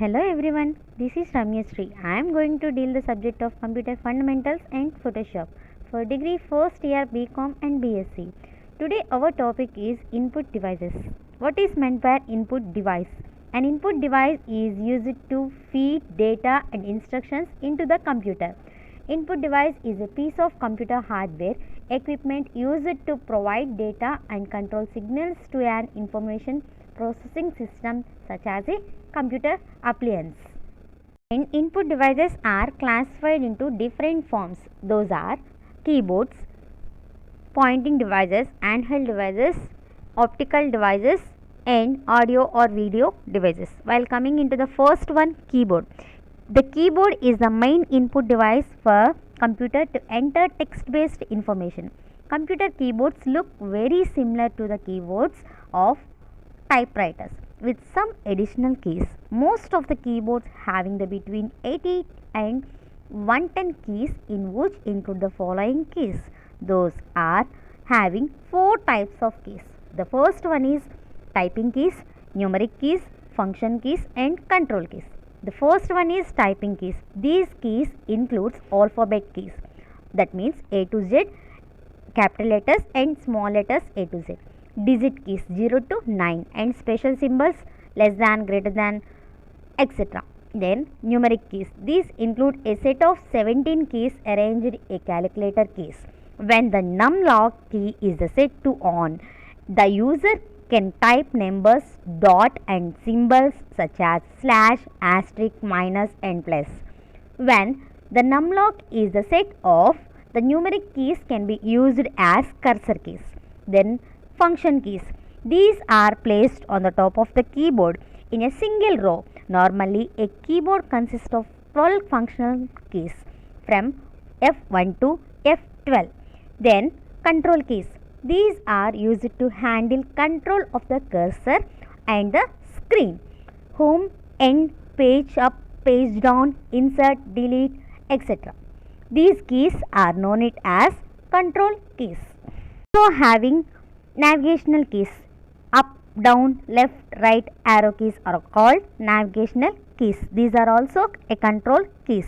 Hello everyone, this is Ramya Sri. I am going to deal the subject of computer fundamentals and Photoshop for degree first year BCom and BSc. Today our topic is input devices. What is meant by input device? An input device is used to feed data and instructions into the computer. Input device is a piece of computer hardware equipment used to provide data and control signals to an information processing system such as a computer appliance. And input devices are classified into different forms. Those are keyboards, pointing devices, handheld devices, optical devices, and audio or video devices. While coming into the first one, keyboard. The keyboard is the main input device for computer to enter text-based information. Computer keyboards look very similar to the keyboards of typewriters with some additional keys. Most of the keyboards having the between 80 and 110 keys in which include the following keys. Those are having four types of keys. The first one is typing keys, numeric keys, function keys and control keys. The first one is typing keys. These keys includes alphabet keys. That means A to Z, capital letters and small letters A to Z. Digit keys 0 to 9 and special symbols less than, greater than, etc. Then numeric keys. These include a set of 17 keys arranged a calculator keys. When the numlock key is set to on, the user can type numbers, dot and symbols such as slash, asterisk, minus and plus. When the numlock is set off, the numeric keys can be used as cursor keys. Then function keys. These are placed on the top of the keyboard in a single row. Normally, a keyboard consists of 12 functional keys from F1 to F12. Then control keys. These are used to handle control of the cursor and the screen. Home, end, page up, page down, insert, delete, etc. These keys are known as control keys. So having navigational keys. Up, down, left, right arrow keys are called navigational keys. These are also a control keys.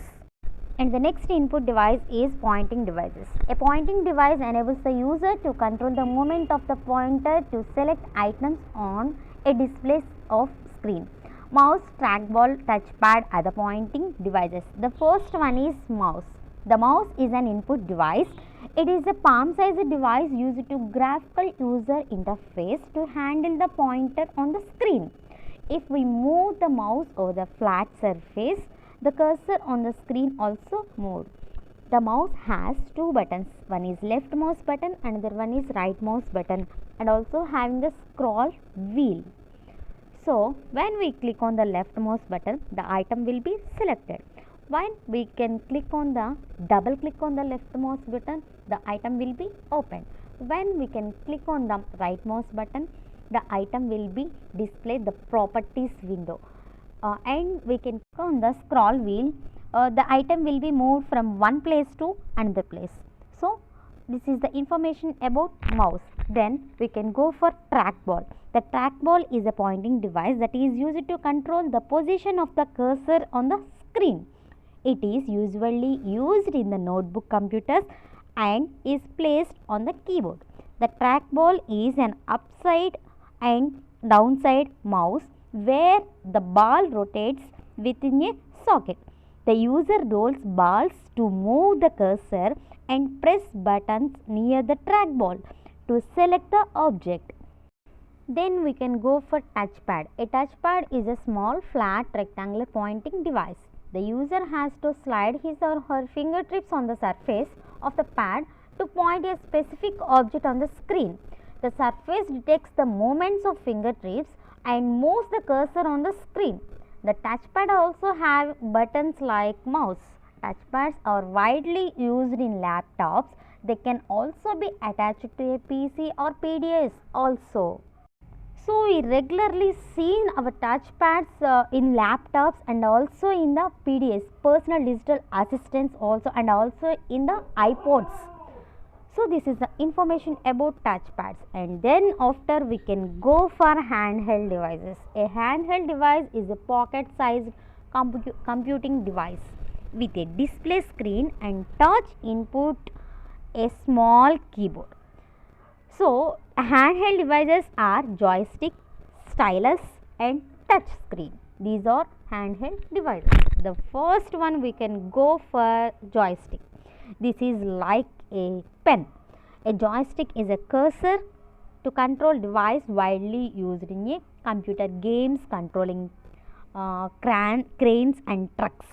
And the next input device is pointing devices. A pointing device enables the user to control the movement of the pointer to select items on a display of screen. Mouse, trackball, touchpad are the pointing devices. The first one is mouse. The mouse is an input device. It is a palm-sized device used to graphical user interface to handle the pointer on the screen. If we move the mouse over the flat surface, the cursor on the screen also moves. The mouse has two buttons. One is left mouse button, another one is right mouse button, and also having the scroll wheel. So, when we click on the left mouse button, the item will be selected. When we can click on the double click on the left mouse button, the item will be opened. When we can click on the right mouse button, the item will be displayed the properties window. And we can click on the scroll wheel, the item will be moved from one place to another place. So, this is the information about mouse. Then we can go for trackball. The trackball is a pointing device that is used to control the position of the cursor on the screen. It is usually used in the notebook computers and is placed on the keyboard. The trackball is an upside and downside mouse where the ball rotates within a socket. The user rolls balls to move the cursor and press buttons near the trackball to select the object. Then we can go for touchpad. A touchpad is a small flat rectangular pointing device. The user has to slide his or her fingertips on the surface of the pad to point a specific object on the screen. The surface detects the movements of fingertips and moves the cursor on the screen. The touchpad also have buttons like mouse. Touchpads are widely used in laptops. They can also be attached to a PC or PDS also. So, we regularly see our touchpads in laptops and also in the PDS, personal digital assistants also, and also in the iPods. So this is the information about touchpads, and then after we can go for handheld devices. A handheld device is a pocket sized computing device with a display screen and touch input, a small keyboard. So handheld devices are joystick, stylus and touch screen. These are handheld devices. The first one we can go for joystick. This is like a pen. A joystick is a cursor to control device widely used in a computer games controlling cranes and trucks.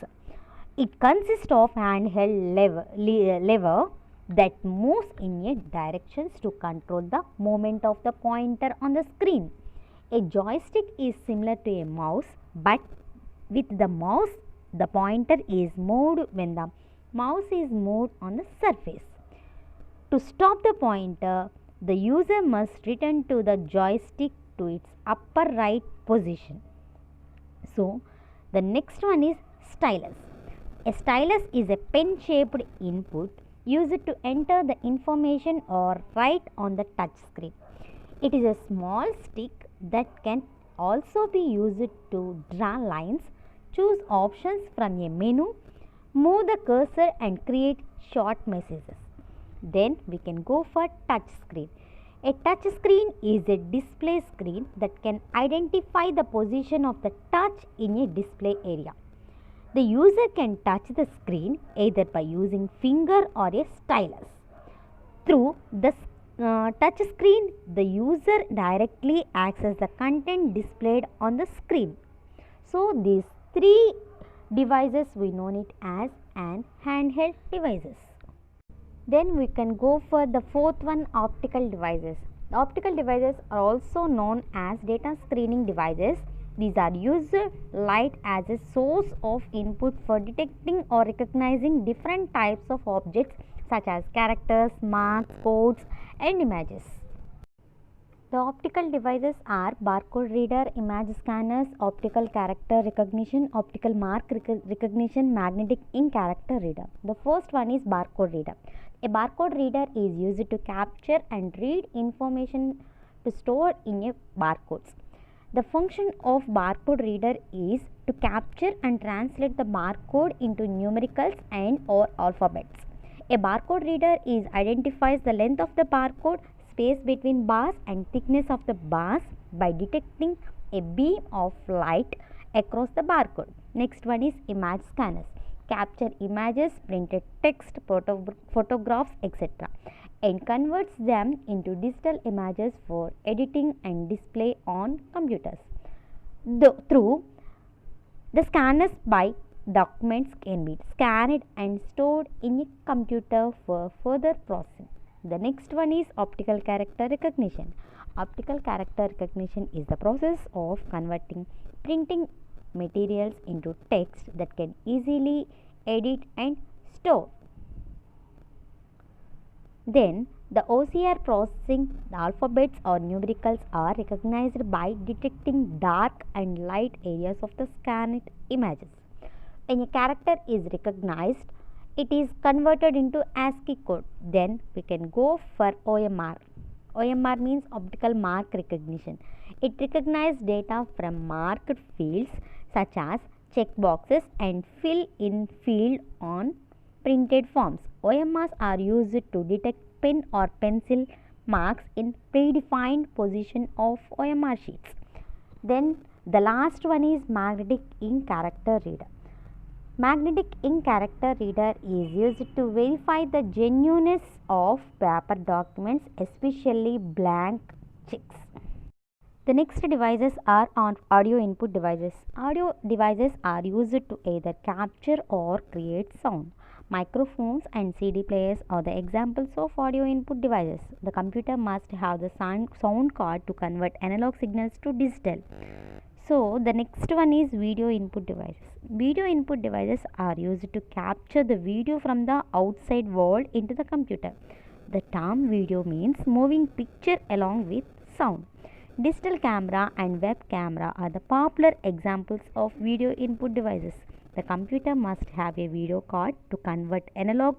It consists of handheld lever that moves in a directions to control the movement of the pointer on the screen. A joystick is similar to a mouse, but with the mouse the pointer is moved when the mouse is moved on the surface. To stop the pointer, the user must return to the joystick to its upper right position. So, the next one is stylus. A stylus is a pen shaped input used to enter the information or write on the touch screen. It is a small stick that can also be used to draw lines, choose options from a menu, move the cursor and create short messages. Then we can go for touch screen. A touch screen is a display screen that can identify the position of the touch in a display area. The user can touch the screen either by using finger or a stylus. Through the touch screen, the user directly accesses the content displayed on the screen. So these three devices we know it as an handheld devices. Then we can go for the fourth one, optical devices. The optical devices are also known as data screening devices. These are used light as a source of input for detecting or recognizing different types of objects such as characters, marks, codes and images. The optical devices are barcode reader, image scanners, optical character recognition, optical mark recognition, magnetic ink character reader. The first one is barcode reader. A barcode reader is used to capture and read information to store in a barcodes. The function of barcode reader is to capture and translate the barcode into numericals and or alphabets. A barcode reader identifies the length of the barcode, space between bars and thickness of the bars by detecting a beam of light across the barcode. Next one is image scanners. Capture images, printed text, photographs, etc. and converts them into digital images for editing and display on computers. Through the scanners by documents can be scanned and stored in a computer for further processing. The next one is optical character recognition. Optical character recognition is the process of converting printing materials into text that can easily edit and store. Then the OCR processing, the alphabets or numericals are recognized by detecting dark and light areas of the scanned images. When a character is recognized, it is converted into ASCII code. Then we can go for OMR. OMR means optical mark recognition. It recognizes data from marked fields such as checkboxes and fill in field on printed forms. OMRs are used to detect pen or pencil marks in predefined position of OMR sheets. Then the last one is magnetic ink character reader. Magnetic ink character reader is used to verify the genuineness of paper documents, especially blank checks. The next devices are audio input devices. Audio devices are used to either capture or create sound. Microphones and CD players are the examples of audio input devices. The computer must have the sound card to convert analog signals to digital. So the next one is video input devices. Video input devices are used to capture the video from the outside world into the computer. The term video means moving picture along with sound. Digital camera and web camera are the popular examples of video input devices. The computer must have a video card to convert analog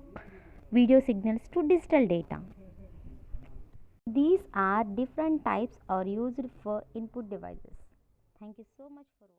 video signals to digital data. These are different types are used for input devices. Thank you so much for watching.